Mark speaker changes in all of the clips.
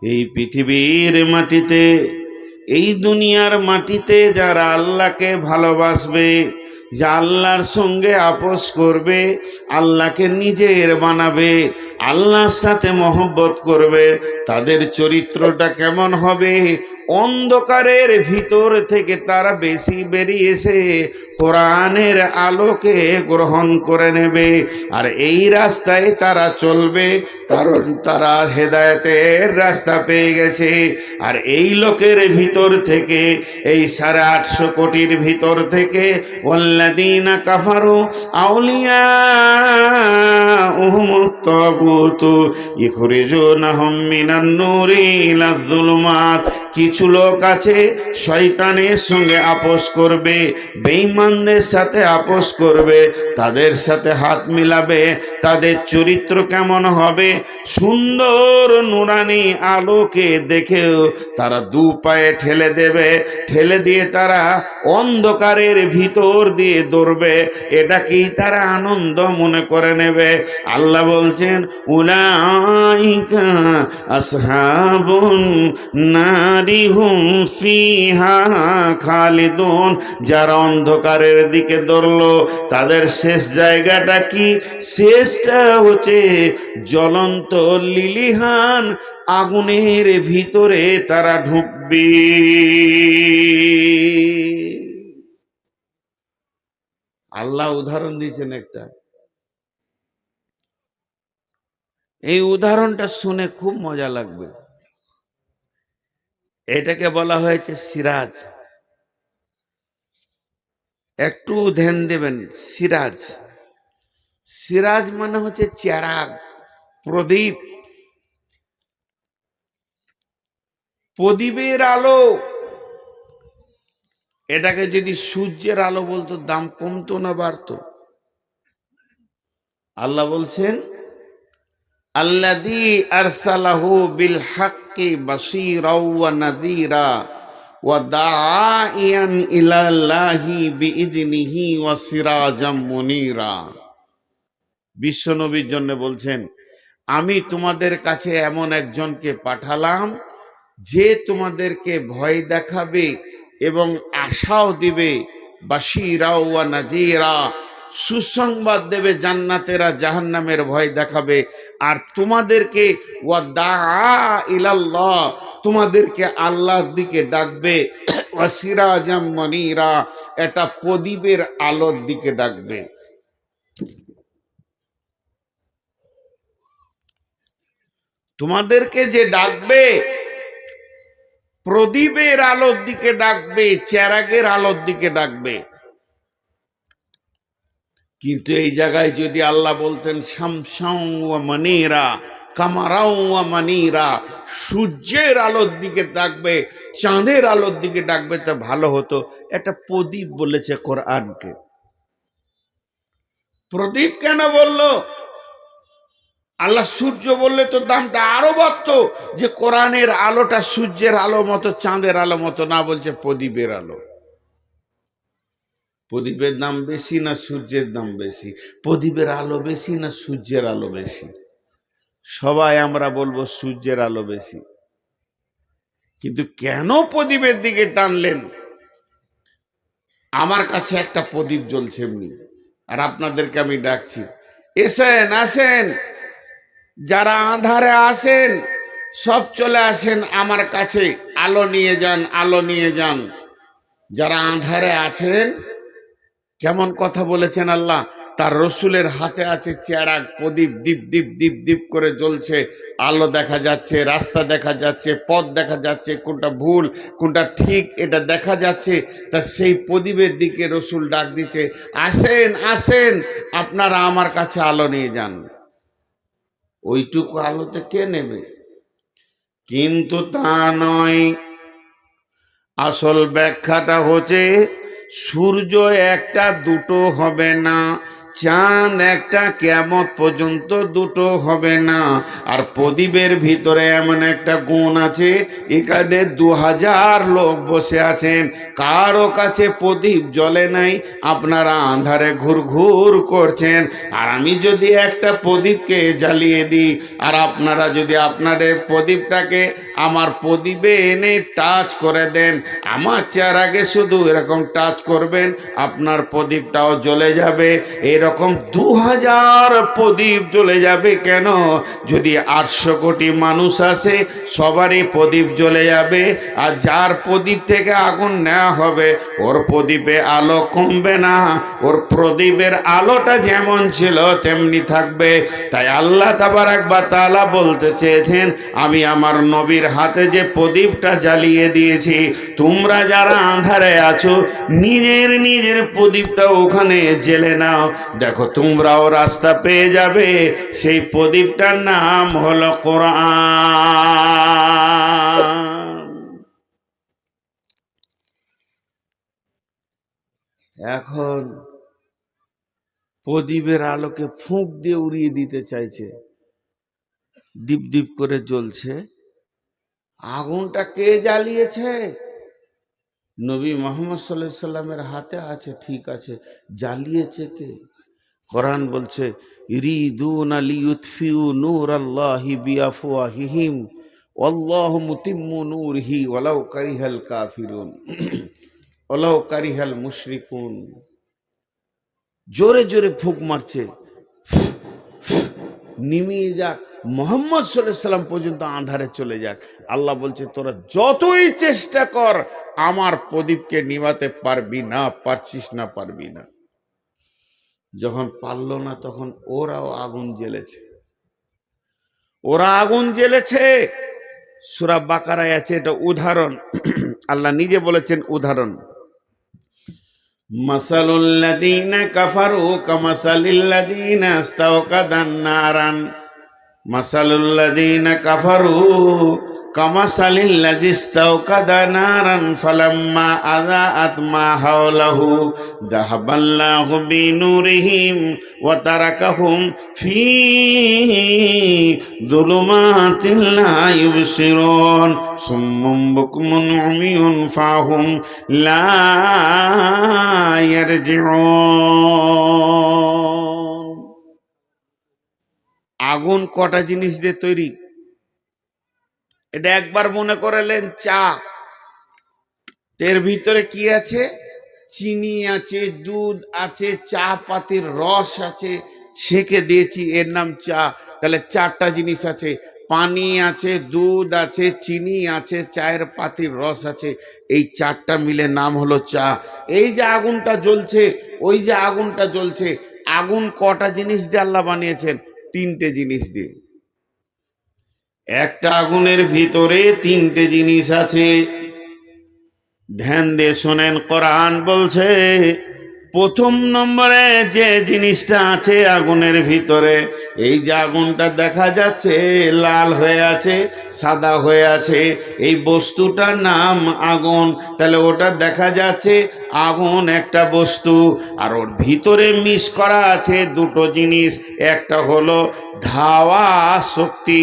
Speaker 1: এই পৃথিবীর মাটিতে, এই দুনিয়ার মাটিতে যারা আল্লাহকে ভালোবাসবে, যা আল্লাহর সঙ্গে আপোস করবে, আল্লাহকে নিজের বানাবে, আল্লাহর সাথে মহব্বত করবে, তাদের চরিত্রটা কেমন হবে? অন্ধকারের ভিতর থেকে তারা বেশি বেরিয়েছে কোরআনের আলোকে গ্রহণ করে নেবে, আর এই রাস্তায় তারা চলবে, কারণ তারা হেদায়েতের রাস্তা পেয়ে গেছে। আর এই লোকের ভিতর থেকে, এই 850 কোটির ভিতর থেকে, ওয়াল্লাযীনা কাফারু আউলিয়াউহুমুত তাগুত ইখরিজুনাহুম মিনান নূরি ইলায যুলুমাত। কিছু লোক আছে শয়তানের সঙ্গে আপোস করবে, বেঈমানদের সাথে আপোস করবে, তাদের সাথে হাত মিলাবে। তাদের চরিত্র কেমন হবে? সুন্দর নুরানি আলোকে দেখেও তারা দু পায়ে ঠেলে দেবে, ঠেলে দিয়ে তারা অন্ধকারের ভিতর দিয়ে দৌড়বে। এটাকেই তারা আনন্দ মনে করে নেবে। আল্লাহ বলছেন, উলাইকা আসহাবুন নারি হুম ফিহা খালিদুন। যারা অন্ধকারের দিকে দৌড়লো, তাদের শেষ জায়গাটা কি? শেষটা হচ্ছে জ্বলন্ত লিলিহান আগুনের ভিতরে তারা ঢুকবে। আল্লাহ উদাহরণ দিয়েছেন একটা। এই উদাহরণটা শুনে খুব মজা লাগবে। এটাকে বলা হয়েছে সিরাজ। একটু ধ্যান দেবেন। সিরাজ, সিরাজ মানে হচ্ছে চেরাগ, প্রদীপ, প্রদীপের আলো। এটাকে যদি সূর্যের আলো বলতো, দাম কমতো না বাড়তো? আল্লাহ বলছেন, আল্লাযী আরসালাহু বিল হাক্কি বাশীরাও ওয়া নাযীরা ওয়া দাঈয়ান ইলাল্লাহি বিইযনিহি ওয়া সিরাজাম মুনীরা। বিশ্বনবীর জন্য বলছেন, আমি তোমাদের কাছে এমন একজনকে পাঠালাম যে তোমাদেরকে ভয় দেখাবে এবং আশাও দিবে। বাশীরা ওয়া নাযীরা, সুসংবাদ দেবে, জান্নাতেরা জাহান্নামের ভয় দেখাবে। আর তোমাদেরকে ওয়া দাআ ইলাল্লাহ, তোমাদেরকে আল্লাহর দিকে ডাকবে। ওয়া সিরাজাম মুনীরা, এটা প্রদীপের আলোর দিকে ডাকবে। তোমাদেরকে যে ডাকবে, প্রদীপের আলোর দিকে ডাকবে, চেরাগের আলোর দিকে ডাকবে। কিন্তু এই জায়গায় যদি আল্লাহ বলতেন শামসাও ওয়া মুনীরা, কামারাও ওয়া মুনীরা, সূর্যের আলোর দিকে ডাকবে, চাঁদের আলোর দিকে ডাকবে, তা ভালো হতো। এটা প্রদীপ বলেছে কোরআনকে। প্রদীপ কেন বললো? আল্লাহ সূর্য বললে তো দামটা আরো বাড়তো, যে কোরআনের আলোটা সূর্যের আলো মতো, চাঁদের আলো মতো না, বলছে প্রদীপের আলো। প্রদীপের দাম বেশি না সূর্যের দাম বেশি? প্রদীপের আলো বেশি না সূর্যের আলো বেশি? সবাই আমরা বলবো সূর্যের আলো বেশি। কিন্তু কেন প্রদীপের দিকে টানলেন? আমার কাছে একটা প্রদীপ জ্বলছে এমনি, আর আপনাদেরকে আমি ডাকছি, এসেন, আসেন। যারা আঁধারে আসেন সব চলে আসেন আমার কাছে, আলো নিয়ে যান, আলো নিয়ে যান। যারা আঁধারে আছেন, কেমন কথা বলেছেন আল্লাহ, তার রসুলের হাতে আছে চেরাগ, প্রদীপ, দীপ দীপ দীপ দীপ করে জ্বলছে, আলো দেখা যাচ্ছে, রাস্তা দেখা যাচ্ছে, পথ দেখা যাচ্ছে, কোনটা ভুল কোনটা ঠিক এটা দেখা যাচ্ছে। তা সেই প্রদীপের দিকে রসুল ডাক দিচ্ছে, আসেন, আসেন, আপনারা আমার কাছে আলো নিয়ে যান। ওইটুকু আলোতে কে নেবে? কিন্তু তা নয়। আসল ব্যাখ্যাটা হচ্ছে, সূর্য একটা দুটো হবে না, চাঁদ একটা, কিয়ামত পর্যন্ত দুটো হবে না। আর প্রদীপের ভিতরে এমন একটা গুণ আছে, এখানে 2000 লোক বসে আছেন, কারো কাছে প্রদীপ জ্বলে নাই, আপনারা আঁধারে ঘুরঘুর করছেন। আর আমি যদি একটা প্রদীপকে জ্বালিয়ে দিই, আর আপনারা যদি আপনাদের প্রদীপটাকে আমার প্রদীপে এনে টাচ করে দেন, আমার চেহারাকে শুধু এরকম টাচ করবেন, আপনার প্রদীপটাও জ্বলে যাবে। এরকম 2000 প্রদীপ জ্বলে যাবে। কেন? যদি 800 কোটি মানুষ আসে, সবারই প্রদীপ জ্বলে যাবে। আর যার প্রদীপ থেকে আগুন নেওয়া হবে, ওর প্রদীপে আলো কমবে না, ওর প্রদীপের আলোটা যেমন ছিল তেমনি থাকবে। তাই আল্লাহ তাবারাক ওয়া তাআলা বলতে চেয়েছেন, আমি আমার নবীর হাতে যে প্রদীপটা জ্বালিয়ে দিয়েছি, তোমরা যারা আঁধারে আছো, নিজের নিজের প্রদীপটা ওখানে জ্বেলে নাও, দেখো তোমরাও রাস্তা পেয়ে যাবে। সেই প্রদীপটার নাম হলো কোরআন। এখন প্রদীপের আলোকে ফুঁক দিয়ে উড়িয়ে দিতে চাইছে, দীপ দীপ করে জ্বলছে। আগুনটা কে জ্বালিয়েছে? নবী মুহাম্মদ সাল্লাল্লাহু আলাইহি সাল্লামের হাতে আছে, ঠিক আছে, জ্বালিয়েছে কে? কোরআন বলছে, ইরিদুনা লিইউতফিউ নূরাল্লাহি বিআফওয়াহিহিম ওয়াল্লাহু মুতিম্মু নূরিহি ওয়ালাউ কারিহাল কাফিরুন ওয়ালাউ কারিহাল মুশরিকুন। জোরে জোরে ফুঁক মারছে, নিমিয়ে যাক, মুহাম্মদ সাল্লাল্লাহু আলাইহি সাল্লাম পর্যন্ত আঁধারে চলে যাক। আল্লাহ বলছে, তোরা যতই চেষ্টা কর, আমার প্রদীপকে নিভাতে পারবি না, পারছিস না, পারবি না। যখন পারল না, তখন ওরাও আগুন জ্বেলেছে, ওরা আগুন জ্বেলেছে। সূরা বাকারায় আছে এটা উদাহরণ, আল্লাহ নিজে বলেছেন উদাহরণ, মাসালুল লাযীনা কাফারু কামাসালিল লাযীনা ইস্তাওকাদান নারান মাসালুল লাযীনা কাফারু কামাসালিল লাযী ইস্তাওকাদা নারান ফালাম্মা আযাআত মা হাওলাহু যাহাবাল্লাহু বিনূরিহিম ওয়া তারাকাহুম ফী যুলুমাতিন লা ইউবসিরুন সুম্মুম বুকমুন উমিয়ুন ফাহুম লা ইয়ারজিউন। আগুন কটা জিনিস দিয়ে তৈরি? এটা একবার মনে করালেন চা, এর ভিতরে কি আছে? চিনি আছে, দুধ আছে, চা পাতির রস আছে, ছেঁকে দিয়েছি, এর নাম চা। তাহলে 4টা জিনিস আছে, পানি আছে, দুধ আছে, চিনি আছে, চায়ের পাতির রস আছে, এই 4টা মিলে নাম হলো চা। এই যে আগুনটা জ্বলছে, ওই যে আগুনটা জ্বলছে, আগুন কটা জিনিস দিয়ে আল্লাহ বানিয়েছেন? 3টে জিনিস দিয়ে। একটা আগুনের ভিতরে 3টে জিনিস আছে। ধ্যান দিয়ে শোনেন, কোরআন বলছে, প্রথম নম্বরে যে জিনিসটা আছে আগুনের ভিতরে, এই যে আগুনটা দেখা যাচ্ছে লাল হয়ে আছে, সাদা হয়ে আছে, এই বস্তুটার নাম আগুন। তাহলে ওটা দেখা যাচ্ছে আগুন একটা বস্তু, আর ওর ভিতরে মিশ করা আছে 2টো জিনিস। একটা হলো ধাওয়া শক্তি,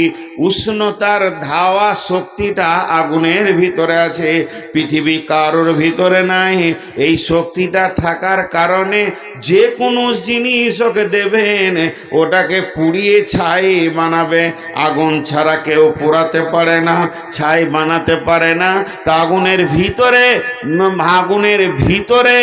Speaker 1: উষ্ণতার ধাওয়া শক্তিটা আগুনের ভিতরে আছে, পৃথিবী কারোর ভিতরে নাই। এই শক্তিটা থাকার কারণে যে কোনো জিনিস ওকে দেবেন, ওটাকে পুড়িয়ে ছাই বানাবে। আগুন ছাড়া কেউ পোড়াতে পারে না, ছাই বানাতে পারে না। তা আগুনের ভিতরে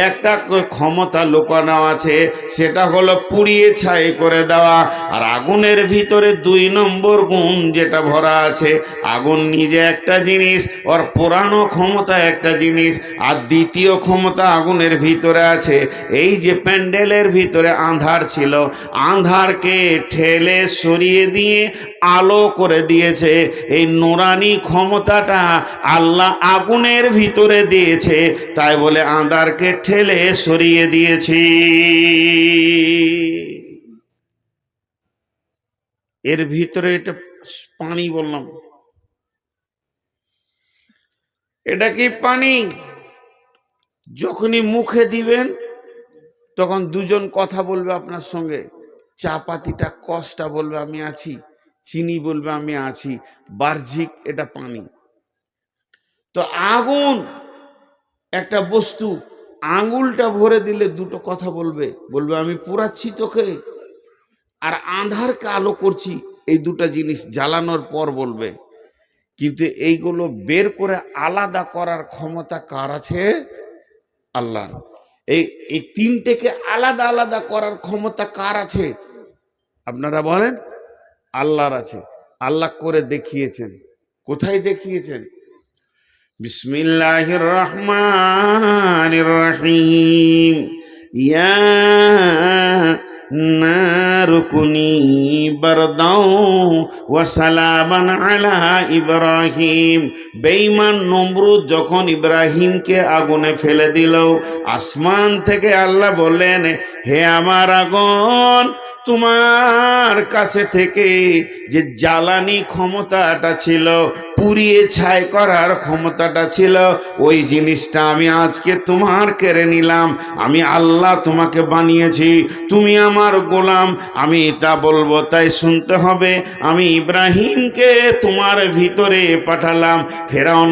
Speaker 1: একটা ক্ষমতা লুকানো আছে, সেটা হলো পুড়িয়ে ছাই করে দেওয়া। আর আগুনের ভিতরে 2 নম্বর গুণ যেটা ভরা আছে, আগুন নিজে একটা জিনিস, ওর পোড়ানো ক্ষমতা একটা জিনিস, আর দ্বিতীয় ক্ষমতা আগুনের ভিতরে আছে। এই যে প্যান্ডেলের ভিতরে আঁধার ছিল, আঁধারকে ঠেলে সরিয়ে দিয়ে আলো করে দিয়েছে। এই নুরানি ক্ষমতাটা আল্লাহ আগুনের ভিতরে দিয়েছে, তাই বলে আঁধারকে ঠেলে সরিয়ে দিয়েছি। এর ভিতরে এটা পানি বললাম, এটা কি পানি? যখনই মুখে দিবেন তখন দুজন কথা বলবে আপনার সঙ্গে, চা পাতিটা কষটা বলবে আমি আছি, চিনি বলবে আমি আছি, বাহ্যিক এটা পানি। তো আগুন একটা বস্তু, আঙুলটা ভরে দিলে দুটো কথা বলবে, বলবে আমি পোড়াচ্ছি তোকে, আর আঁধারকে আলো করছি, এই দুটো জিনিস জ্বালানোর পর বলবে। কিন্তু এইগুলো বের করে আলাদা করার ক্ষমতা কার আছে? আল্লাহর। এই এই তিনটেকে আলাদা আলাদা করার ক্ষমতা কার আছে? আপনারা বলেন। আল্লাহর আছে। আল্লাহ করে দেখিয়েছেন। কোথায় দেখিয়েছেন? বিসমিল্লাহির রহমানির রহিম। ইয়া নারু কুনি বারদাও ওয়া সালামান আলা ইব্রাহিম। বেঈমান নমরুদ যখন ইব্রাহিমকে আগুনে ফেলে দিল, আসমান থেকে আল্লাহ বললেন, হে আমার আগুন, তোমার কাছে থেকে যে জ্বালানি ক্ষমতাটা ছিল, পুড়িয়ে ছাই করার ক্ষমতাটা ছিল, ওই জিনিসটা আমি আজকে তোমার কেড়ে নিলাম। আমি আল্লাহ তোমাকে বানিয়েছি, তুমি আমার গোলাম, আমি এটা বলবো তাই শুনতে হবে। আমি ইব্রাহিমকে তোমার ভিতরে পাঠালাম। ফেরাউন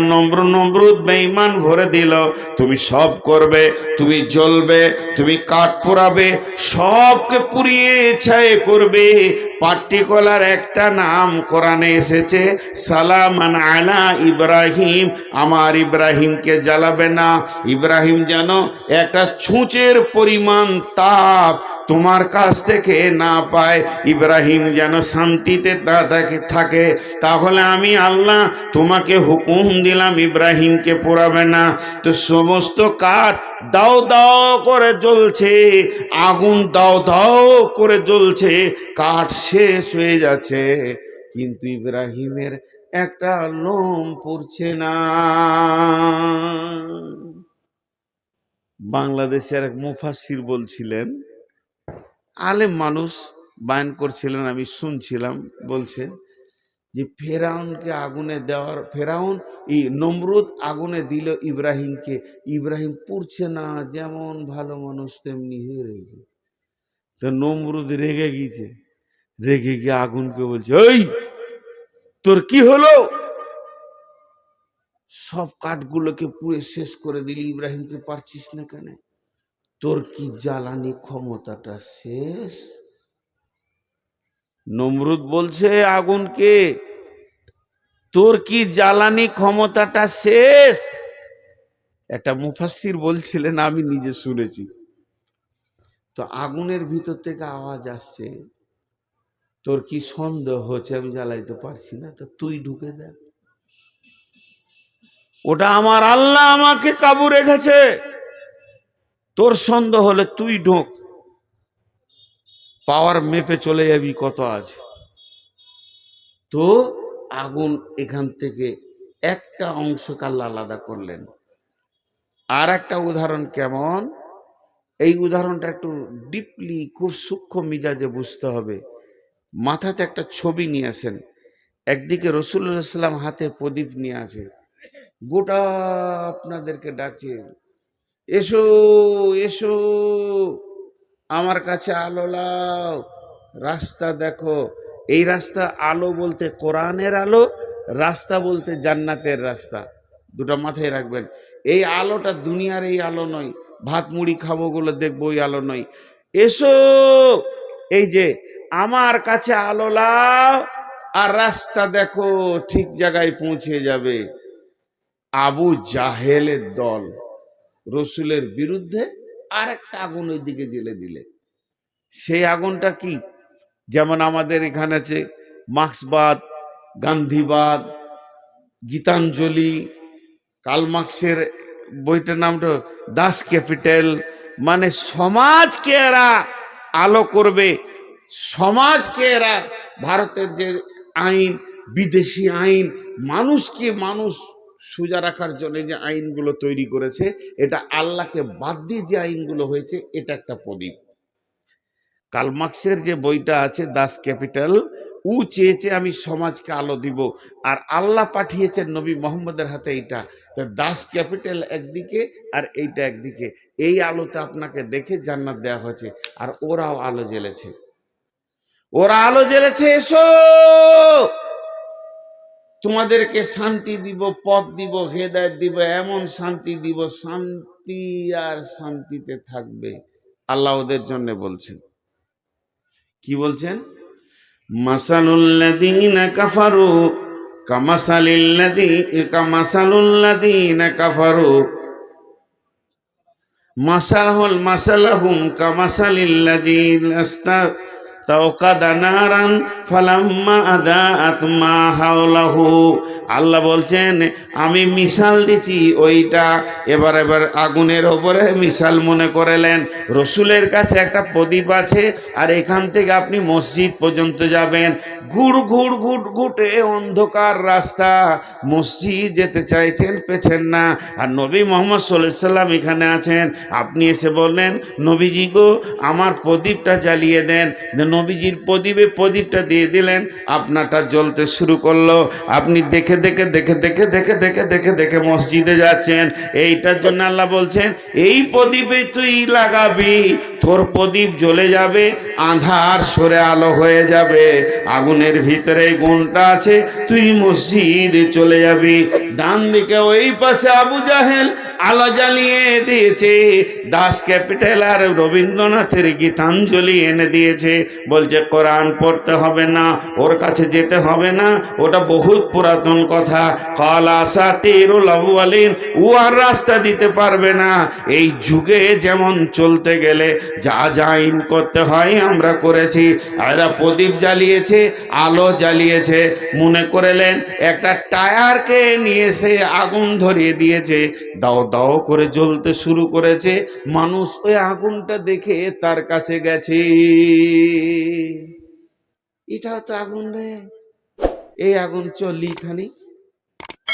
Speaker 1: নমরুদ বেঈমান ভরে দিল, তুমি সব করবে, তুমি জ্বলবে, তুমি কাঠ পোড়াবে, সবকে পুড়িয়ে ছাই করবে। পার্টিকুলার একটা নাম কোরআনে এসেছে, সালামান আলা ইব্রাহিম, আমার ইব্রাহিমকে জ্বালাবে না। ইব্রাহিম যেন একটা ছুঁচের পরিমাণ তাপ তোমার কাছ থেকে না পায়, ইব্রাহিম যেন শান্তিতে থাকে। তাহলে আমি আল্লাহ তোমাকে হুকুম দিলাম ইব্রাহিমকে পোড়াবে না। তো সমস্ত কাঠ দাও দাও করে জ্বলছে, আগুন দাও দাও করে জ্বলছে, কাঠ শেষ হয়ে যাচ্ছে, কিন্তু ইব্রাহিমের একটা লোম পড়ছে না। বাংলাদেশের এক মুফাসসির বলছিলেন, আলেম মানুষ বায়ান করছিলেন, আমি শুনছিলাম, বলছেন যে ফেরাউনকে আগুনে দেওয়ার, ফেরাউন নমরুদ আগুনে দিল ইব্রাহিমকে, ইব্রাহিম পুড়ছে না, যেমন ভালো মানুষ তেমনি হয়ে রয়েছে। তো নমরুদ রেগে গিয়েছে, রেগে গিয়ে আগুনকে বলছে, ওই তোর কি হলো? সব কাঠগুলোকে পুড়ে শেষ করে দিলি, ইব্রাহিমকে পারছিস না কেন? তোর কি জ্বালানি ক্ষমতাটা শেষ? নমরুদ বলছে আগুনকে, তোর কি জ্বালানি ক্ষমতাটা শেষ? একটা মুফাসসির বলছিলেন, আমি নিজে শুনেছি। তো আগুনের ভিতর থেকে আওয়াজ আসছে, তোর কি সন্দেহ হচ্ছে আমি জ্বালাইতে পারছি না? তো তুই ঢুকে দেখ, ওটা আমার আল্লাহ আমাকে কাবু রেখেছে, তোর সন্দেহ হলে তুই ঢোক, পাওয়ার মেপে চলে যাবি কত আছে। তো আগুন এখান থেকে একটা অংশকে আল্লাহ আলাদা করলেন। আর একটা উদাহরণ কেমন, এই উদাহরণটা একটু ডিপলি, খুব সূক্ষ্ম মিজাজে বুঝতে হবে। মাথাতে একটা ছবি নিয়ে আসেন, একদিকে রাসূলুল্লাহ সাল্লাম হাতে প্রদীপ নিয়ে আছে, গোটা আপনাদেরকে ডাকছে, এসো এসো আমার কাছে আলো লাও, রাস্তা দেখো। এই রাস্তা, আলো বলতে কোরআনের আলো, রাস্তা বলতে জান্নাতের রাস্তা, দুটো মাথায় রাখবেন। এই আলোটা দুনিয়ার এই আলো নয়, ভাত মুড়ি খাবো গুলো দেখবো ওই আলো নয়। এসো, এই যে আমার কাছে আলো লাও আর রাস্তা দেখো, ঠিক জায়গায় পৌঁছে যাবে। আবু জাহেলের দল রসুলের বিরুদ্ধে আর একটা আগুন ওই দিকে জেলে দিলে। সেই আগুনটা কি? যেমন আমাদের এখানে আছে মার্ক্সবাদ, গান্ধীবাদ, গীতাঞ্জলি, কার্ল মার্ক্সের বইটার নামটা দাস ক্যাপিটাল। মানে সমাজকে এরা আলো করবে, সমাজকে এরা, ভারতের যে আইন, বিদেশি আইন, মানুষকে মানুষ সোজা রাখার জন্য যে আইনগুলো তৈরি করেছে, এটা আল্লাহকে বাদ দিয়ে যে আইনগুলো হয়েছে, এটা একটা প্রদীপ। কার্ল মার্ক্সের যে বইটা আছে দাস ক্যাপিটাল, ও চেয়েছে আমি সমাজকে আলো দিব, আর আল্লাহ পাঠিয়েছেন নবী মোহাম্মদের হাতে এইটা। তো দাস ক্যাপিটাল একদিকে আর এইটা একদিকে, এই আলোতে আপনাকে দেখে জান্নাত দেওয়া হয়েছে। আর ওরাও আলো জ্বেলেছে, ওরা আলো জ্বেলেছে, এসো তোমাদেরকে শান্তি দিব, পথ দিব, হেদায়েত দিব, এমন শান্তি দিব, শান্তি আর শান্তিতে থাকবে। আল্লাহ ওদের জন্য বলছেন, কি বলছেন? মাসালুল্লাযীনা কাফারু কামাসালুল্লাযীনা কাফারু মাসালাহুম কামাসালিল্লাযীনা তাওকাদা নারান ফালাম্মা আদাআত মা হাওলাহু। আল্লাহ বলছেন আমি মিসাল দিছি ওইটা, এবার আগুনের ওপরে মিসাল মনে করেলেন। রসুলের কাছে একটা প্রদীপ আছে, আর এখান থেকে আপনি মসজিদ পর্যন্ত যাবেন, ঘুটে অন্ধকার রাস্তা, মসজিদ যেতে চাইছেন পেছেন না, আর নবী মোহাম্মদ সাল্লাল্লাহু আলাইহি সাল্লাম এখানে আছেন। আপনি এসে বললেন নবীজি গো আমার প্রদীপটা জ্বালিয়ে দেন, নবীজির প্রদীপটা দিয়ে দিলেন, আপনারটা জ্বলতে শুরু করলো। আপনি দেখে দেখে মসজিদে যাচ্ছেন। এইটার জন্য আল্লাহ বলছেন এই প্রদীপে তুই লাগাবি, তোর প্রদীপ জ্বলে যাবে, আঁধার সরে আলো হয়ে যাবে। আগুনের ভিতরে গুণটা আছে, তুই মসজিদে চলে যাবি। ডান দিকে ওই পাশে আবু জাহেল আলো জ্বালিয়ে দিয়েছে, দাস ক্যাপিটাল আর রবীন্দ্রনাথের গীতাঞ্জলি এনে দিয়েছে। বলছে কোরআন পড়তে হবে না, ওর কাছে যেতে হবে না, ওটা বহুত পুরাতন কথা, ক্বালা আসাতিরুল আউয়ালিন, ও আর রাস্তা দিতে পারবে না। এই যুগে যেমন চলতে গেলে যা আইন করতে হয় আমরা করেছি। এরা প্রদীপ জ্বালিয়েছে, আলো জ্বালিয়েছে, মনে করলেন একটা টায়ারকে নিয়ে এসে আগুন ধরিয়ে দিয়েছে, দাও দাও করে জ্বলতে শুরু করেছে। মানুষ ওই আগুনটা দেখে তার কাছে গেছে, এটাও তো আগুন রে, এই আগুন চলি খানি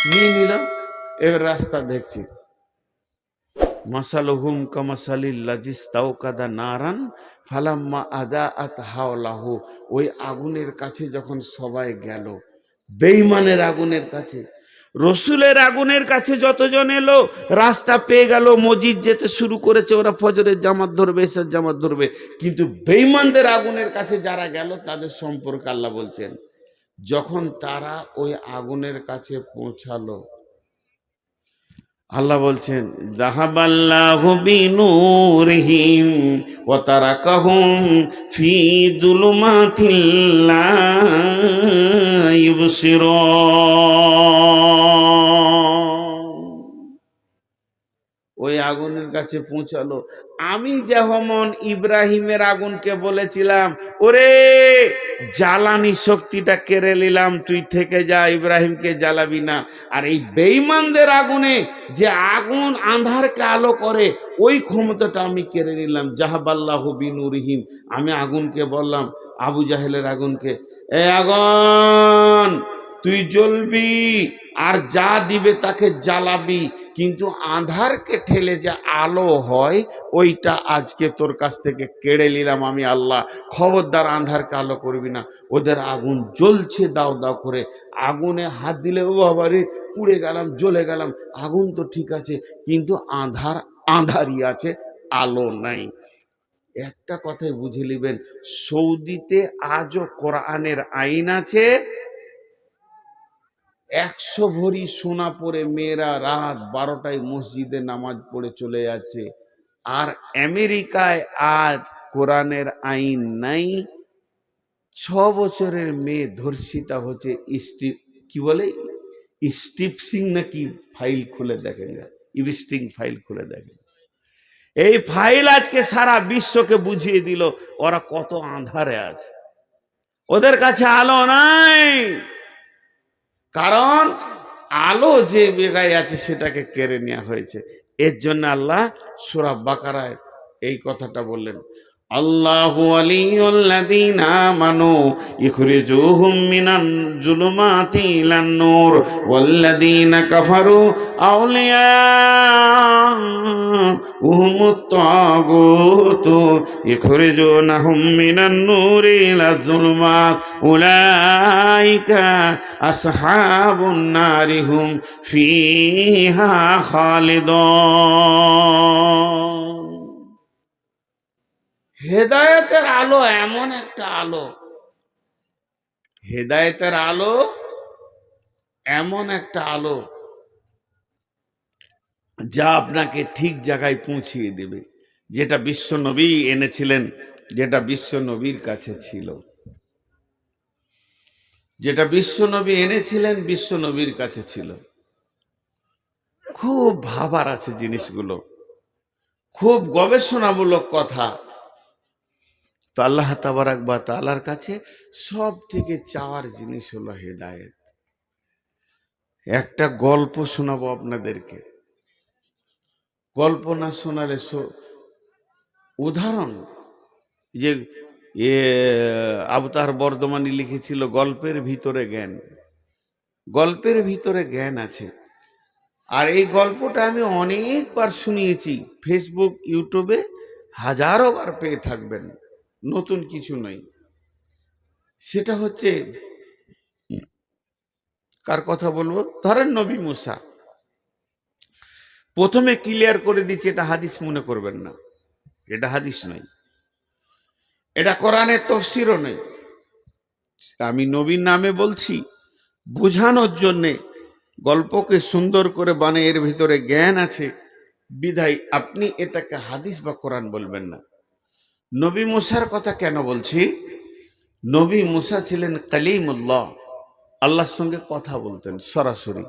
Speaker 1: নিয়ে নিলাম। এবার রাস্তা দেখছি, মাসালুহুম কামাসালিল্লাযী ইসতাওকাদা নারান ফালাম্মা আদাআত হাওলাহু। ওই আগুনের কাছে যখন সবাই গেল, বেঈমানের আগুনের কাছে, রসুলের আগুনের কাছে যতজন এলো, রাস্তা পেয়ে গেল, মসজিদ যেতে শুরু করেছে, ওরা ফজরের জামাত ধরবে, এশার জামাত ধরবে। কিন্তু বেঈমানদের আগুনের কাছে যারা গেল তাদের সম্পর্কে আল্লাহ বলছেন, যখন তারা ওই আগুনের কাছে পৌঁছালো, আল্লাহ বলছেন যাহাবাল্লাহু বিনূরিহিম ওয়া তারাকাহুম ফি যুলুমাতিল লা ইবসিরুন। ওই আগুনের কাছে পৌঁছালো। আমি যেমন ইব্রাহিমের আগুনকে বলেছিলাম ওরে জ্বালানি শক্তিটা কেড়ে নিলাম, তুই থেকে যা, ইব্রাহিমকে জ্বালাবি না। আর এই বেঈমানদের আগুনে যে আগুন আন্ধারকে আলো করে, ওই ক্ষমতাটা আমি কেড়ে নিলাম। যাহাবাল্লাহু বিনূরিহিম, আমি আগুনকে বললাম, আবু জাহেলের আগুনকে, এ আগুন তুই জ্বলবি, আর যা দিবে তাকে জ্বালাবি, কিন্তু আঁধারকে ঠেলে যে আলো হয় ওইটা আজকে তোর কাছ থেকে কেড়ে নিলাম আমি আল্লাহ। খবরদার আঁধারকে আলো করবি না। ওদের আগুন জ্বলছে দাও দাও করে, আগুনে হাত দিলে ও বাবারে পুড়ে গেলাম, জ্বলে গেলাম। আগুন তো ঠিক আছে, কিন্তু আঁধারই আছে, আলো নাই। একটা কথাই বুঝে নিবেন, সৌদিতে আজও কোরআনের আইন আছে। 100 ভরি সোনা পরে মেয়েরা রাত 12টায় মসজিদে নামাজ পড়ে চলে যাচ্ছে। আর আমেরিকায় আজ কোরআনের আইন নাই। 6 বছরের মেয়ে ধর্ষিতা হচ্ছে, কি বলে স্টিপসিং নাকি ফাইল খুলে দেখেন, ইভিস্টিং ফাইল খুলে দেখেন। এই ফাইল আজকে সারা বিশ্বকে বুঝিয়ে দিল ওরা কত আঁধারে আছে, ওদের কাছে আলো নাই। কারণ আলো যে জায়গায় আছে সেটাকে কেড়ে নেওয়া হয়েছে। এর জন্য আল্লাহ সূরা বাকারায় এই কথাটা বললেন, আল্লাহু ওয়ালিয়ুল্লাযীনা আমানু ইখরিজুহুম মিনাজ-জুলুমাতি ইলান-নূর ওয়াল্লাযীনা কাফারু আউলিয়াউহুমুত-তাগুতু ইখরিজুনাহুম মিনান-নূরি ইলাজ-জুলুমাত উলাইকা আসহাবুন নারি হুম ফীহা খালিদুন। হেদায়েতের আলো এমন একটা আলো, হেদায়েতের আলো এমন একটা আলো যা আপনাকে ঠিক জায়গায় পৌঁছিয়ে দেবে, যেটা বিশ্ব নবী এনেছিলেন, যেটা বিশ্ব নবীর কাছে ছিল, যেটা বিশ্ব নবী এনেছিলেন বিশ্ব নবীর কাছে ছিল। খুব ভাবার আছে জিনিসগুলো, খুব গবেষণামূলক কথা। তো আল্লাহ তাবারাক ওয়া তাআলার কাছে সব থেকে চাওয়ার জিনিস হলো হেদায়েত। একটা গল্প শোনাবো আপনাদেরকে, গল্প না শোনালে উদাহরণ, যে আবতার বর্ধমানী লিখেছিল গল্পের ভিতরে জ্ঞান, গল্পের ভিতরে জ্ঞান আছে। আর এই গল্পটা আমি অনেকবার শুনিয়েছি, ফেসবুক ইউটিউবে হাজারো বার পেয়ে থাকবেন, নতুন কিছু নয়। সেটা হচ্ছে, কার কথা বলবো, ধরেন নবী মুসা। প্রথমে ক্লিয়ার করে দিচ্ছে, এটা হাদিস মনে করবেন না, এটা হাদিস নয়, এটা কোরআনের তাফসীরও নেই। আমি নবীর নামে বলছি বোঝানোর জন্যে, গল্পকে সুন্দর করে বানিয়ে এর ভিতরে জ্ঞান আছে বিধায় আপনি এটাকে হাদিস বা কোরআন বলবেন না। নবী মুসার কথা কেন বলছি? নবী মুসা ছিলেন কালিমুল্লাহ, আল্লাহর সঙ্গে কথা বলতেন সরাসরি।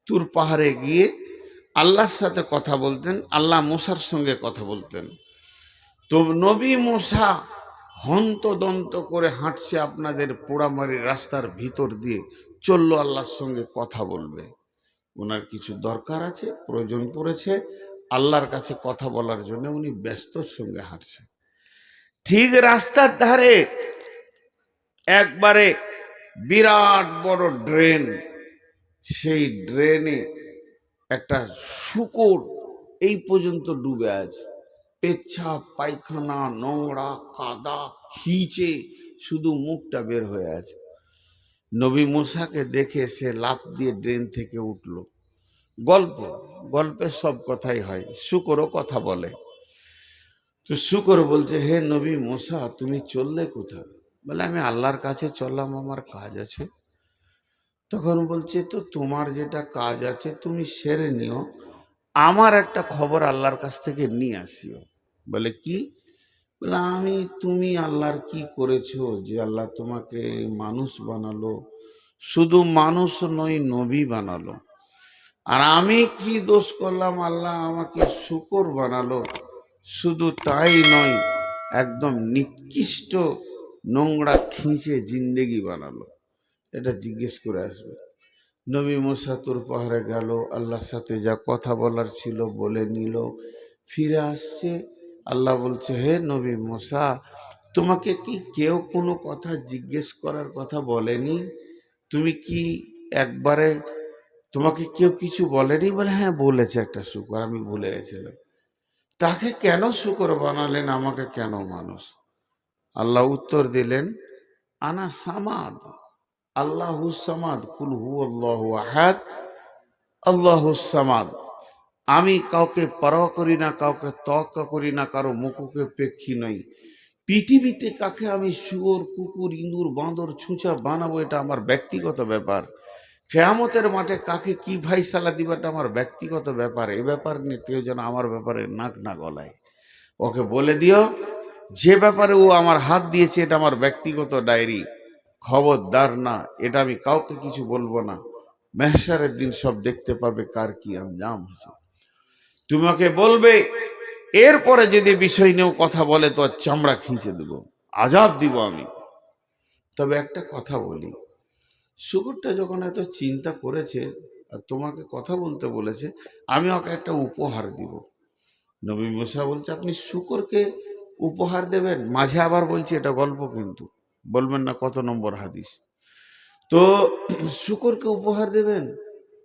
Speaker 1: তুর পাহাড়ে গিয়ে আল্লাহর সাথে কথা বলতেন, আল্লাহ মুসার সঙ্গে কথা বলতেন। তো নবী মুসা হন্তদন্ত করে হাঁটছে আপনাদের পোড়ামারি রাস্তার ভিতর দিয়ে, চললো আল্লাহর সঙ্গে কথা বলবে। ওনার কিছু দরকার আছে, প্রয়োজন পড়েছে, আল্লাহর কাছে কথা বলার জন্য উনি ব্যস্তর সঙ্গে হাঁটছে। ঠিক রাস্তার ধারে একবারে বিরাট বড় ড্রেন, সেই ড্রেনে একটা শূকর এই পর্যন্ত ডুবে আছে, পেচ্ছাপ পায়খানা নোংরা কাদা খিচে শুধু মুখটা বের হয়ে আছে। নবী মুসাকে দেখে সে লাফ দিয়ে ড্রেন থেকে উঠল। গল্প, গল্পে সব কথাই হয়, শূকরও কথা বলে। তো শূকর বলছে, হে নবী মুসা তুমি চললে কোথায়? বলে, আমি আল্লাহর কাছে চললাম, আমার কাজ আছে। তখন বলছে, তো তোমার যেটা কাজ আছে তুমি সেরে নিও, আমার একটা খবর আল্লাহর কাছ থেকে নিয়ে আসিও। বলে, কি? বলে, তুমি আল্লাহর কি করেছো যে আল্লাহ তোমাকে মানুষ বানালো, শুধু মানুষ নয় নবী বানালো। আর আমি কি দোষ করলাম, আল্লাহ আমাকে শূকর বানালো। শুধু তাই নয়, একদম নিকৃষ্ট নোংরা খিঁচে জিন্দেগি বানালো। এটা জিজ্ঞেস করে আসবে। নবী মুসা তুর পাহাড়ে গেল, আল্লাহর সাথে যা কথা বলার ছিল বলে নিল, ফিরে আসছে। আল্লাহ বলছে, হে নবী মুসা তোমাকে কি কেউ কোনো কথা জিজ্ঞেস করার কথা বলেনি? তুমি কি একবারে, তোমাকে কেউ কিছু বলেনি? বলে, হ্যাঁ বলেছে একটা শূকর, আমি ভুলে গেছিলাম। তাকে কেন শূকর বানালেন, আমাকে কেন মানুষ? আল্লাহ উত্তর দিলেন, আনা সামাদ, আল্লাহু সামাদ, কুল হুয়াল্লাহু আহাদ, আল্লাহু সামাদ। আমি কাউকে পরোয়া করি না, কাউকে তোয়াক্কা করি না, কারো মুখকে পেক্ষী নই। পৃথিবীতে কাকে আমি শুয়োর কুকুর ইঁদুর বাঁদর ছুঁচা বানাবো এটা আমার ব্যক্তিগত ব্যাপার। কিয়ামতের মাঠে কাকে কি ফায়সালা দিবাটা আমার ব্যক্তিগত ব্যাপার। এ ব্যাপার নিয়ে কেউ যেন আমার ব্যাপারে নাক না গলায়। ওকে বলে দিও, যে ব্যাপারে ও আমার হাত দিয়েছে এটা আমার ব্যক্তিগত ডায়েরি, খবরদার না, এটা আমি কাউকে কিছু বলবো না। মেহশারের দিন সব দেখতে পাবে কার কি আঞ্জাম হয়েছে। তোমাকে বলবে, এরপরে যদি বিষয় নিয়েও কথা বলে তো চামড়া খিঁচে দেব, আজাব দিব আমি। তবে একটা কথা বলি, শুকুরটা যখন এত চিন্তা করেছে আর তোমাকে কথা বলতে বলেছে, আমি ওকে একটা উপহার দিব। নবী মুসা বলছে, আপনি শুকরকে উপহার দেবেন? মাঝে আবার বলছি এটা গল্প, কিন্তু বলবেন না কত নম্বর হাদিস। তো শুকরকে উপহার দেবেন?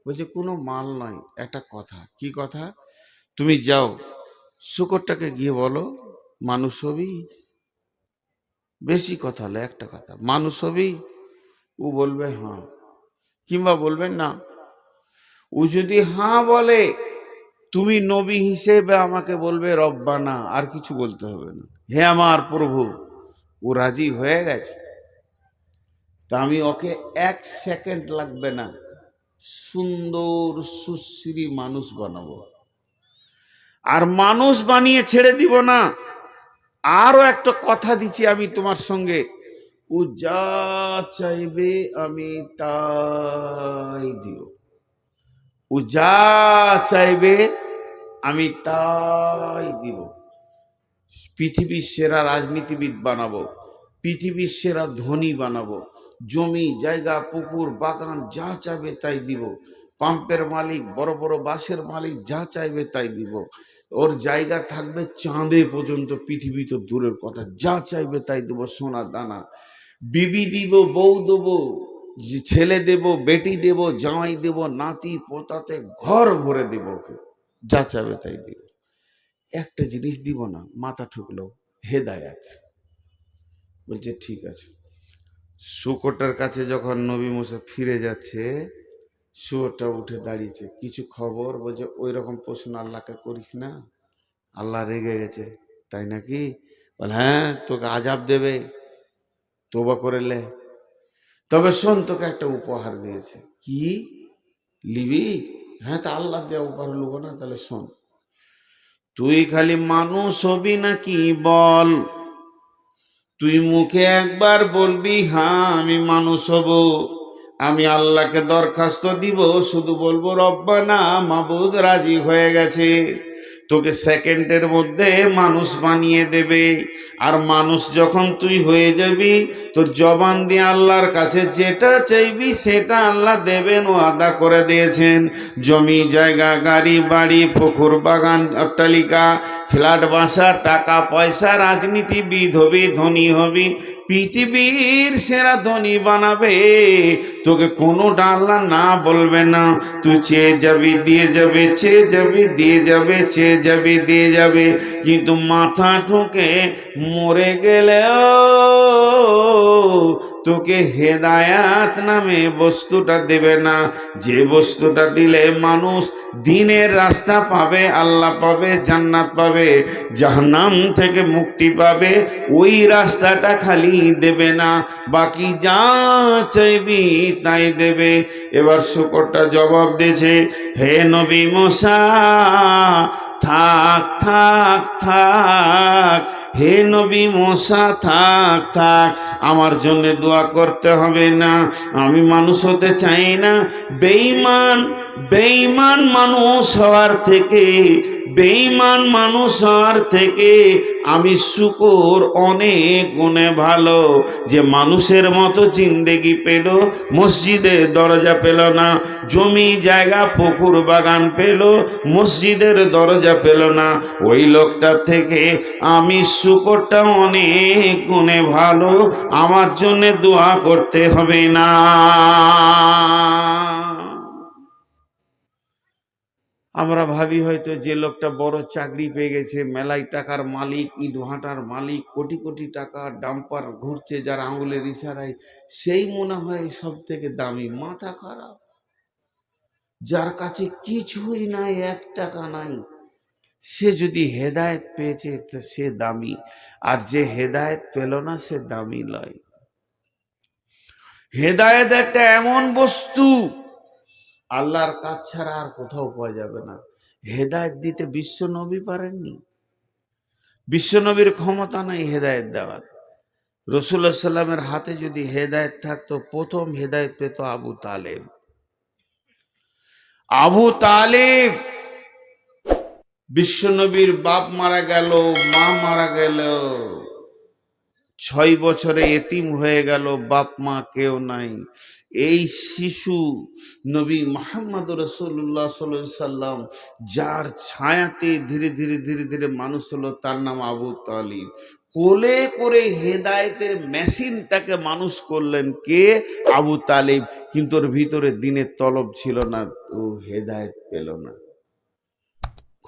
Speaker 1: বলছে কোনো মাল নয়, একটা কথা। কি কথা? তুমি যাও শুকরটাকে গিয়ে বলো মানুষ হবি। বেশি কথা হলে একটা কথা, মানুষ হবি। ও বলবে হ্যাঁ, কিংবা বলবেন না। ও যদি হ্যাঁ বলে, তুমি নবী হিসেবে আমাকে বলবে রব্বানা, আর কিছু বলতে হবে না, হে আমার প্রভু। ও রাজি হয়ে গেছে, তা আমি ওকে 1 সেকেন্ড লাগবে না সুন্দর সুশ্রী মানুষ বানাবো। আর মানুষ বানিয়ে ছেড়ে দিব না, আরো একটা কথা দিচ্ছি আমি তোমার সঙ্গে, ও যা চাইবে আমি তাই দিব। ও যা চাইবে আমি তাই দিব। পৃথিবীর সেরা রাজনীতিবিদ বানাবো, পৃথিবীর সেরা ধনী বানাবো, জমি জায়গা পুকুর বাগান যা চাইবে তাই দিব। পাম্পের মালিক, বড় বড় বাসের মালিক যা চাইবে তাই দিব। ওর জায়গা থাকবে চাঁদে পর্যন্ত, পৃথিবী তো দূরের কথা, যা চাইবে তাই দেবো। সোনার দানা, বিবি দিব, বউ দেবো, ছেলে দেব, বেটি দেব, জামাই দেব, নাতি পোতাতে ঘর ভরে দেব। ওকে যা চাইবে তাই দিব। একটা জিনিস দিব না, মাথা ঠুকলো, হেদায়াত। বলছে ঠিক আছে। শুকরটার কাছে যখন নবী মুসা ফিরে যাচ্ছে, শুয়োরটা উঠে দাঁড়িয়েছে, কিছু খবর? বলছে ওই রকম প্রশ্ন আল্লাহকে করিস না, আল্লাহ রেগে গেছে। তাই নাকি? বল হ্যাঁ, তোকে আজাব দেবে, তোবা করে লে। তবে শোন, তোকে একটা উপহার দিয়েছে। কি লিবি? হ্যাঁ, তা আল্লাহ দেওয়া উপহার লুবো না? তাহলে শোন, তুই খালি মানুষ হবি নাকি বল। তুই মুখে একবার বলবি হ্যাঁ আমি মানুষ হব, আমি আল্লাহকে দরখাস্ত দিব, শুধু বলবো রব্বানা, মাবুদ রাজি হয়ে গেছে, তোকে সেকেন্ডের মধ্যে মানুষ বানিয়ে দেবে। আর মানুষ যখন তুই হয়ে যাবি, তোর জবান দিয়ে আল্লাহর কাছে যেটা চাইবি সেটা আল্লাহ দেবেন, ও আদা করে দিয়েছেন। জমি জায়গা গাড়ি বাড়ি পুকুর বাগান অট্টালিকা ফ্ল্যাট বাসা টাকা পয়সা, রাজনীতিবিদ হবি, ধনী হবি, পৃথিবীর সেরা ধনী বানাবে, তোকে কোনোটা আল্লাহ না বলবে না। তুই চেয়ে যাবি দিয়ে যাবে, চেয়ে যাবি দিয়ে যাবে, চেয়ে যাবি দিয়ে যাবে। কিন্তু মাথা ঠুকে মরে গেলেও তোকে হেদায়াত নামে বস্তুটা দেবে না, যে বস্তুটা দিলে মানুষ দিনের রাস্তা পাবে, আল্লাহ পাবে, জান্নাত পাবে, জাহান্নাম থেকে মুক্তি পাবে, ওই রাস্তাটা খালি দেবে না, বাকি যা চাইবি তাই দেবে। এবার শুকরটা জবাব দিয়েছে, হে নবী মুসা, থাক থাক থাক, হে নবী মুসা থাক থাক, আমার জন্য দোয়া করতে হবে না, আমি মানুষ হতে চাই না। বেঈমান বেঈমান মানুষ হওয়ার থেকে, বেঈমান মানুষ হওয়ার থেকে আমি শুকর অনেক গুণে ভালো। যে মানুষের মতো জিন্দেগি পেল, মসজিদের দরজা পেল না, জমি জায়গা পুকুর বাগান পেল, মসজিদের দরজা পেল না, ওই লোকটার থেকে আমি শুকরটা অনেক গুণে ভালো, আমার জন্য দোয়া করতে হবে না। আমরা ভাবি হয়তো যে লোকটা বড় চাকরি পেয়ে গেছে, মেলাই টাকার মালিক, ইট ভাটার মালিক, কোটি কোটি টাকা ডাম্পার ঘুরছে যার আঙুলের ইশারায়, সেই মনে হয় সব থেকে দামি। মাথা খারাপ। যার কাছে কিছুই নাই, 1 টাকা নাই, সে যদি হেদায়েত পেয়েছে তো সে দামি, আর যে হেদায়েত পেল না সে দামি নয়। হেদায়েত একটা এমন বস্তু, আল্লাহর কাজ ছাড়া আর কোথাও পাওয়া যাবে না। হেদায়েত দিতে বিশ্ব নবী পারেননি, বিশ্ব নবীর ক্ষমতা নাই হেদায়েত দেওয়ার। রাসূলুল্লাহ সাল্লামের হাতে যদি হেদায়েত থাকতো, প্রথম হেদায়েত পেত আবু তালেব। আবু তালেব, বিশ্ব নবীর বাপ মারা গেল, মা মারা গেল, 6 বছরে এতিম হয়ে গেল, বাপ মা কেউ নাই। এই শিশু নবী মুহাম্মদ রাসূলুল্লাহ সাল্লাল্লাহু আলাইহি সাল্লাম, যার ছায়াতে ধীরে ধীরে ধীরে ধীরে মানুষ হলো, তার নাম আবু তালিব। কোলে করে হেদায়েতের মেশিনটাকে মানুষ করলেন কে? আবু তালিব। কিন্তু ওর ভিতরে দিনের তলব ছিল না, তো হেদায়েত পেল না।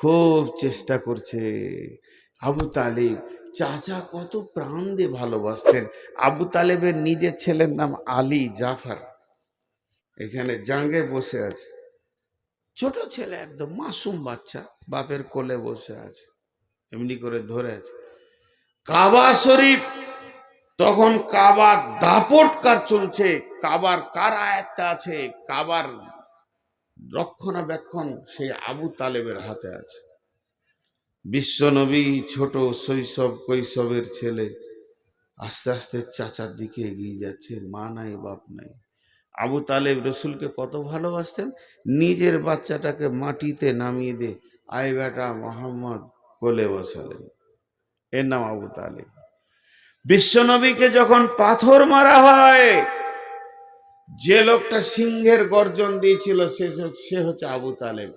Speaker 1: খুব চেষ্টা করছে আবু তালিব। চাচা কত প্রাণ দিয়ে ভালোবাসতেন। আবু তালেবের নিজের ছেলের নাম আলী জাফর, এখানে জাঙ্গে বসে আছে। ছোট ছেলে, একদম মাসুম বাচ্চা, বাপের কোলে বসে আছে, এমনি করে ধরে আছে। কাবা শরীফ, তখন কাবার দাপটকার চলছে, কাবার কার আয়াতটা আছে, কাবার রক্ষণাবেক্ষণ সেই আবু তালেবের হাতে আছে। বিশ্বনবী ছোট শৈশব কৈশবের ছেলে, আস্তে আস্তে চাচার দিকে এগিয়ে যাচ্ছে, মা নাই বাপ নাই। আবু তালেব রসুলকে কত ভালোবাসতেন, নিজের বাচ্চাটাকে মাটিতে নামিয়ে দিয়ে আয় বেটা মোহাম্মদ কোলে বসালেন। এর নাম আবু তালেব। বিশ্বনবীকে যখন পাথর মারা হয়, যে লোকটা সিংহের গর্জন দিয়েছিল সে হচ্ছে আবু তালেব।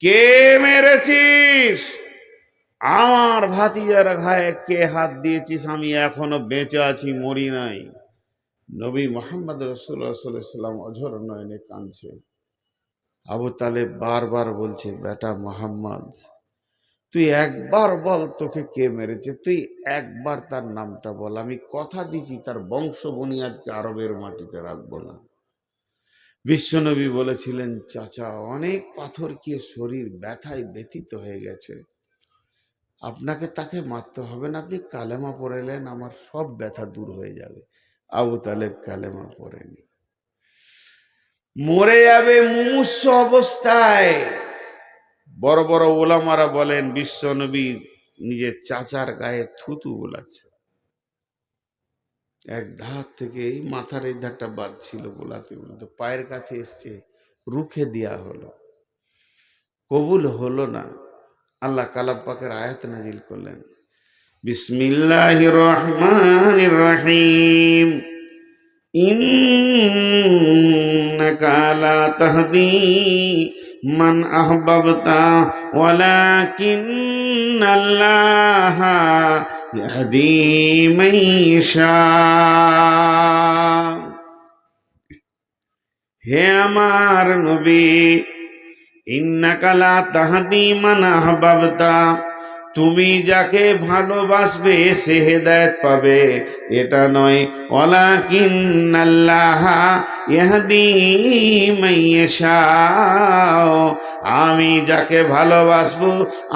Speaker 1: কে মেরেছিস? আমার ভাতিজার ঘায়ে কে হাত দিয়েছিস? আমি এখনো বেঁচে আছি, মরি নাই। নবী মুহাম্মদ রাসূলুল্লাহ সাল্লাল্লাহু আলাইহি ওয়াসাল্লাম অঝর নয়নে কাঁদছে। আবু তালেব বারবার বলছে, বেটা মোহাম্মদ, তুই একবার বল তোকে কে মেরেছে, তুই একবার তার নামটা বল, আমি কথা দিচ্ছি তার বংশ বুনিয়াদকে আরবের মাটিতে রাখবো না। বিশ্বনবী বলেছিলেন, চাচা অনেক পাথর কি শরীর ব্যথায় ব্যথিত হয়ে গেছে, আপনাকে তাকে মারতে হবে না, আপনি কালেমা পড়েলেন, আমার সব ব্যথা দূর হয়ে যাবে। আবু তালেব কালেমা পড়েনি, মরে যাবে মুমূর্ষ অবস্থায়। বড় বড় ওলামারা বলেন, বিশ্বনবী নিজের চাচার গায়ে থুতু বোলাচ্ছে, এক ধার থেকে এই মাথার এই ধারটা বাদ ছিল, বোলাতে বলতে পায়ের কাছে এসছে, রুখে দেয়া হলো, কবুল হলো না। আল্লাহ কালাম পাকের আয়াত নাজিল করলেন, বিসমিল্লাহির রহমানির রহিম, ইন্নাকা লা তাহদি মান আহবাবতা ওয়ালাকিন্নাল্লাহা ইয়াহদি মান ইয়াশা। হে আমার নবী, ইন্নাকা লা তাহদি মান আহবাবতা, তুমি যাকে ভালোবাসবে সে হেদায়েত পাবে, এটা নয়। ওয়ালাকিন্নাল্লাহা ইয়াহদি মান ইয়াশা, আমি যাকে ভালোবাসবো,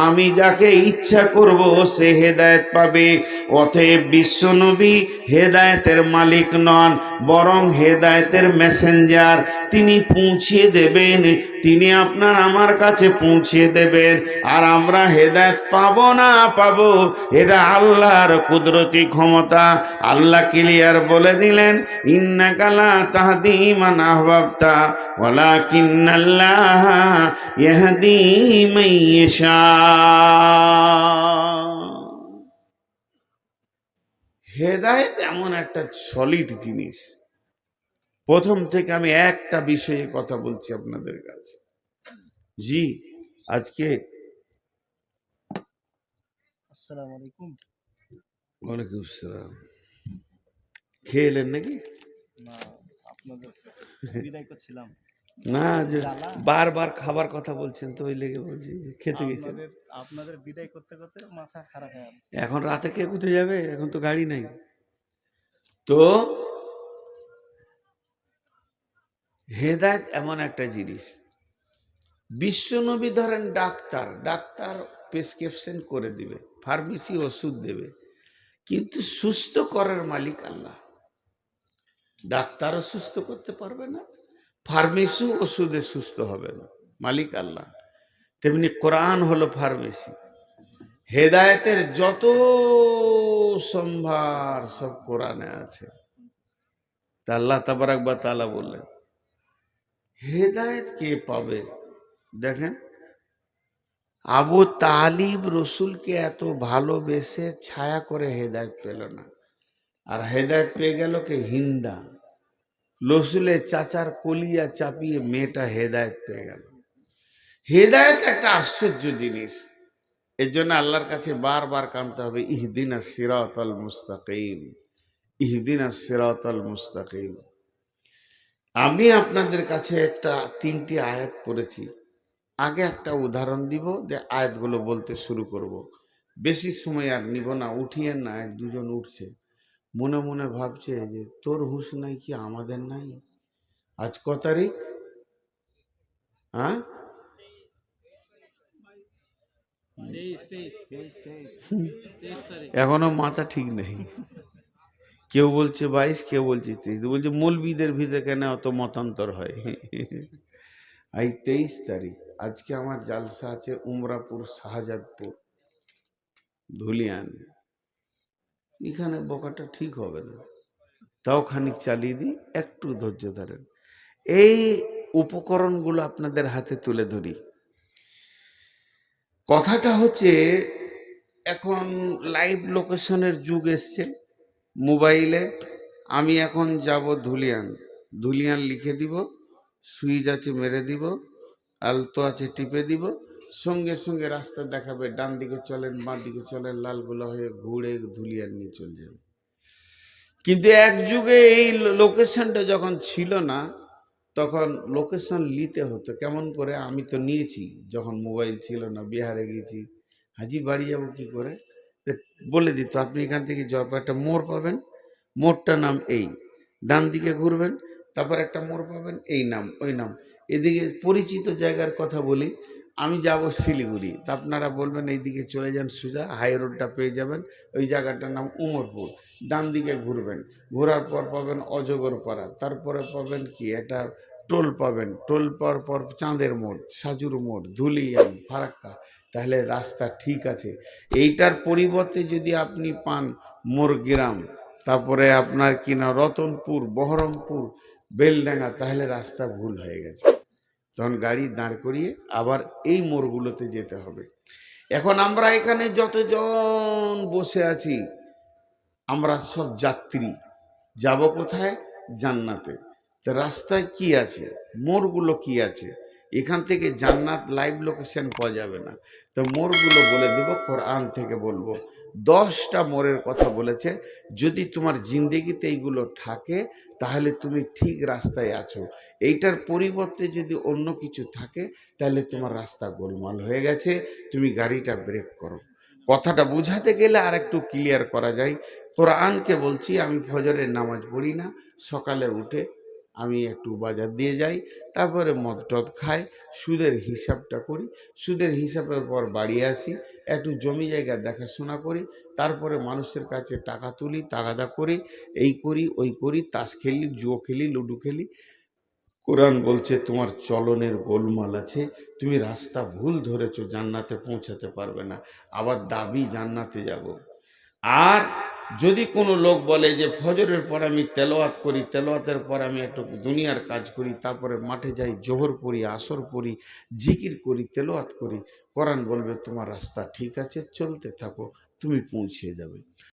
Speaker 1: আমি যাকে ইচ্ছা করব সে হেদায়েত পাবে। অতএব বিশ্বনবী হেদায়েতের মালিক নন, বরং হেদায়েতের মেসেঞ্জার। তিনি পৌঁছিয়ে দেবেন, তিনি আপনার আমার কাছে পৌঁছিয়ে দেবেন। আর আমরা হেদায়েত পাবো না পাবো, এটা আল্লাহর কুদরতি ক্ষমতা। আল্লাহ ক্লিয়ার বলে দিলেন, ইন্নাকা লা তাহদি মান আহবাবতা ওয়ালাকিন্নাল্লাহা ইয়াহদি মান ইয়াশা। হেদায়েত এমন একটা সলিড জিনিস। প্রথম থেকে আমি একটা বিষয়ে কথা বলছি আপনাদের কাছে। জি, আজকে
Speaker 2: আসসালামু আলাইকুম।
Speaker 1: ওয়ালাইকুম আসসালাম। খেয়ে এলেন নাকি?
Speaker 2: না, আপনাদের বিদায় করছিলাম।
Speaker 1: না, যে
Speaker 2: জ্বালা।
Speaker 1: বারবার খাবার কথা বলছেন তো, ওই লেগে বলছি যে খেতে গেছেন।
Speaker 2: আপনাদের বিদায় করতে করতে মাথা খারাপ হয়ে গেছে।
Speaker 1: এখন রাতে কে কোথায় যাবে? এখন তো গাড়ি নাই। তো হেদায়েত এমন একটা জিনিস। বিশ্বনবী ধরেন ডাক্তার, ডাক্তার প্রেসক্রিপশন করে দিবে, ফার্মেসি ওষুধ দেবে, কিন্তু সুস্থ করার মালিক আল্লাহ। ডাক্তারও সুস্থ করতে পারবে না, ফার্মেসিও ওষুধে সুস্থ হবে না, মালিক আল্লাহ। তেমনি কোরআন হলো ফার্মেসি। হেদায়েতের যত সম্ভার সব কোরআনে আছে। তা আল্লাহ তাবারাক ওয়া তাআলা বললেন, হেদায়েত কে পাবে? দেখেন, আবু তালিব রসুলকে এত ভালোবেসে ছায়া করে হেদায়েত পেল না, আর হেদায়েত পেয়ে গেল কে? হিন্দা। রসুলের চাচার কলিয়া চাপিয়ে মেয়েটা হেদায়েত পেয়ে গেল। হেদায়েত একটা আশ্চর্য জিনিস। এর জন্য আল্লাহর কাছে বারবার কাঁদতে হবে, ইহদিনাস সিরাতাল মুস্তাকিম, ইহদিনাস সিরাতাল মুস্তাকিম। আমি আপনাদের কাছে একটা 3টি আয়াত পড়েছি। আগে একটা উদাহরণ দিব, যে আয়াতগুলো বলতে শুরু করব। বেশি সময় আর নিব না, উঠিয়েন না। 1-2 জন উঠছে, মনে মনে ভাবছে যে তোর হুঁশ নাই কি আমাদের নাই? আজ ক তারিখ? হ্যাঁ,
Speaker 2: 23 তারিখ।
Speaker 1: এখনো মাথা ঠিক নেই। কেউ বলছে 22, কেউ বলছে 23। বলছে মৌলবীদের ভিতরে কেন অত মতান্তর হয়? এই 23 তারিখ। আজকে আমার জালসা আছে উমরাপুর, শাহজাদপুর, ধুলিয়ান। এখানে বকাটা ঠিক হবে না, তাও খানিক চালিয়ে দিই, একটু ধৈর্য ধরেন। এই উপকরণগুলো আপনাদের হাতে তুলে ধরি। কথাটা হচ্ছে, এখন লাইভ লোকেশনের যুগ এসছে মোবাইলে। আমি এখন যাব ধুলিয়ান, ধুলিয়ান লিখে দিব, সুইচ আছে মেরে দিব, আলতো আছে টিপে দিব, সঙ্গে সঙ্গে রাস্তা দেখাবে, ডান দিকে চলেন, বাঁ দিকে চলেন, লালগুলো হয়ে ঘুরে ধুলিয়ান নিয়ে চলে যাবে। কিন্তু এক যুগে এই লোকেশনটা যখন ছিল না, তখন লোকেশন নিতে হতো। কেমন করে? আমি তো নিয়েছি যখন মোবাইল ছিল না, বিহারে গেছি, হাজি বাড়ি যাবো কি করে, তো বলে দিত আপনি এখান থেকে যাওয়ার পর একটা মোড় পাবেন, মোড়টার নাম এই, ডান দিকে ঘুরবেন, তারপর একটা মোড় পাবেন, এই নাম ওই নাম। এদিকে পরিচিত জায়গার কথা বলি, আমি যাব শিলিগুড়ি, তা আপনারা বলবেন এইদিকে চলে যান সোজা, হাই রোডটা পেয়ে যাবেন, ওই জায়গাটার নাম উমরপুর। ডান দিকে ঘুরবেন, ঘোরার পর পাবেন অজগরপাড়া, তারপরে পাবেন কি একটা টোল পাবেন, টোল পাওয়ার পর চাঁদের মোড়, সাজুর মোড়, ধুলিয়ান, ফারাক্কা। তাহলে রাস্তা ঠিক আছে। এইটার পরিবর্তে যদি আপনি পান মোরগ্রাম, তারপরে আপনার কিনা রতনপুর, বহরমপুর, বেলডাঙ্গা, তাহলে রাস্তা ভুল হয়ে গেছে। তখন গাড়ি দাঁড় করিয়ে আবার এই মোড়গুলোতে যেতে হবে। এখন আমরা এখানে যতজন বসে আছি, আমরা সব যাত্রী, যাব কোথায়? জান্নাতে। তো রাস্তায় কি আছে, মোড়গুলো কি আছে? এখান থেকে জান্নাত লাইভ লোকেশন পাওয়া যাবে না, তো মোড়গুলো বলে দেব, কোরআন থেকে বলবো। 10টা মোড়ের কথা বলেছে। যদি তোমার জিন্দেগিতে এইগুলো থাকে, তাহলে তুমি ঠিক রাস্তায় আছো। এইটার পরিবর্তে যদি অন্য কিছু থাকে, তাহলে তোমার রাস্তা গোলমাল হয়ে গেছে, তুমি গাড়িটা ব্রেক করো। কথাটা বোঝাতে গেলে আর একটু ক্লিয়ার করা যায়। কোরআনকে বলছি, আমি ফজরের নামাজ পড়ি না, সকালে উঠে আমি একটু বাজার দিয়ে যাই, তারপরে মদ টদ খাই, সুদের হিসাবটা করি, সুদের হিসাবের পর বাড়ি আসি, একটু জমি জায়গা দেখাশোনা করি, তারপরে মানুষের কাছে টাকা তুলি, তাগাদা করি, এই করি ওই করি, তাস খেলি, জুয়ো খেলি, লুডো খেলি। কোরআন বলছে তোমার চলনের গোলমাল আছে, তুমি রাস্তা ভুল ধরেছো, জান্নাতে পৌঁছাতে পারবে না। আবার দাবি জান্নাতে যাব। আর যদি কোনো লোক বলে যে ফজরের পর আমি তেলাওয়াত করি, তেলাওয়াতের পর আমি একটু দুনিয়ার কাজ করি, তারপরে মাঠে যাই, জোহর পড়ি, আসর পড়ি, জিকির করি, তেলাওয়াত করি, কোরআন বলবে তোমার রাস্তা ঠিক আছে, চলতে থাকো, তুমি পৌঁছে যাবে।